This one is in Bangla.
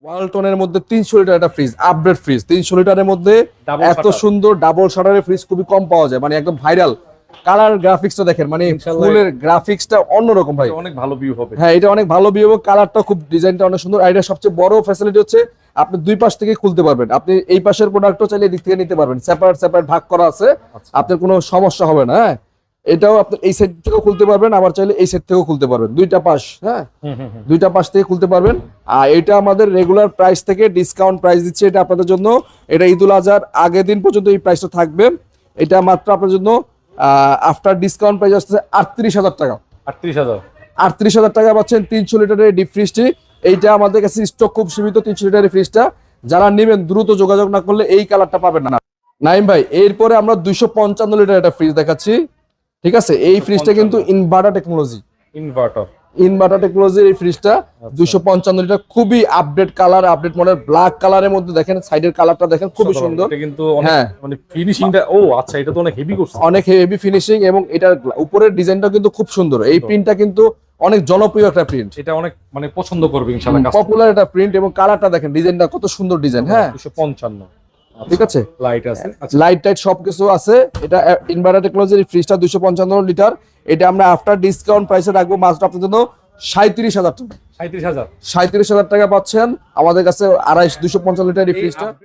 ওয়ালটনের মধ্যে 300 লিটার একটা ফ্রিজ, আপডেট ফ্রিজ 300 লিটারের মধ্যে Double এত shutter। সুন্দর ডাবল শাটারের ফ্রিজ খুবই কম পাওয়া যায়, মানে একদম ভাইরাল। কালার গ্রাফিক্সটা দেখেন, মানে ইনশাআল্লাহ ফুলের গ্রাফিক্সটা অন্যরকম ভাই। অনেক ভালো ভিউ হবে। হ্যাঁ, এটা অনেক ভালো ভিউ, কালারটা খুব, ডিজাইনটা অনেক সুন্দর। আর এটা সবচেয়ে বড় ফ্যাসিলিটি হচ্ছে আপনি দুই পাশ থেকে খুলতে পারবেন। আপনি এই পাশের প্রোডাক্টও চাইলে এদিক থেকে নিতে পারবেন, সেপারেট ভাগ করা আছে, আচ্ছা। আপনার কোনো সমস্যা হবে না। হ্যাঁ, এটাও আপনি এই সাইড থেকেও খুলতে পারবেন, আবার চাইলে এই সাইড থেকেও খুলতে পারবেন, দুইটা পাশ। হ্যাঁ, দুইটা পাশ থেকে খুলতে পারবেন। আর এটা আমাদের রেগুলার প্রাইস থেকে ডিসকাউন্ট প্রাইস দিচ্ছে এটা আপনাদের জন্য। এটা ঈদুল আজহার আগের দিন পর্যন্ত এই প্রাইসটা থাকবে। এটা মাত্র আপনার জন্য আফটার ডিসকাউন্ট প্রাইস আসছে 38,000 টাকা। 38,000 38,000 টাকা পাচ্ছেন 300 লিটারের ডিপ ফ্রিজটি। এইটা আমাদের কাছে স্টক খুব সীমিত, 300 লিটারের ফ্রিজটা যারা নেবেন দ্রুত যোগাযোগ না করলে এই কালারটা পাবেন না। নাইম ভাই, এরপরে আমরা 255 লিটার একটা ফ্রিজ দেখাচ্ছি। ঠিক আছে, এই ফ্রিজটা কিন্তু ইনভার্টার টেকনোলজি, ইনভার্টার টেকনোলজির এই ফ্রিজটা 255 লিটার, খুবই update colour, update model, black কালারের মধ্যে দেখেন, সাইডের কালারটা দেখেন খুবই সুন্দর। এটা কিন্তু অনেক হ্যাঁ, মানে ফিনিশিংটা, ও আচ্ছা, এটা তো অনেক হেভি করছে, অনেক হেভি ফিনিশিং, এবং এটার উপরের ডিজাইনটা কিন্তু খুব সুন্দর। এই প্রিন্টটা কিন্তু অনেক জনপ্রিয় একটা প্রিন্ট, এটা অনেক মানে পছন্দ করবে ইনশাআল্লাহ। পপুলার একটা প্রিন্ট, এবং কালারটা দেখেন, ডিজাইনটা কত সুন্দর ডিজাইন। হ্যাঁ, 255 ঠিক আছে, লাইট আছে, লাইট টাইট সবকিছু আছে। এটা ইনভার্টার টেকনোলজির ফ্রিজটা 255 লিটার। এটা আমরা আফটার ডিসকাউন্ট প্রাইসে রাখবো মাত্র আপনাদের জন্য 37,000 টাকা। 37,000 37,000 টাকা পাচ্ছেন আমাদের কাছে 255 লিটার এই ফ্রিজটা।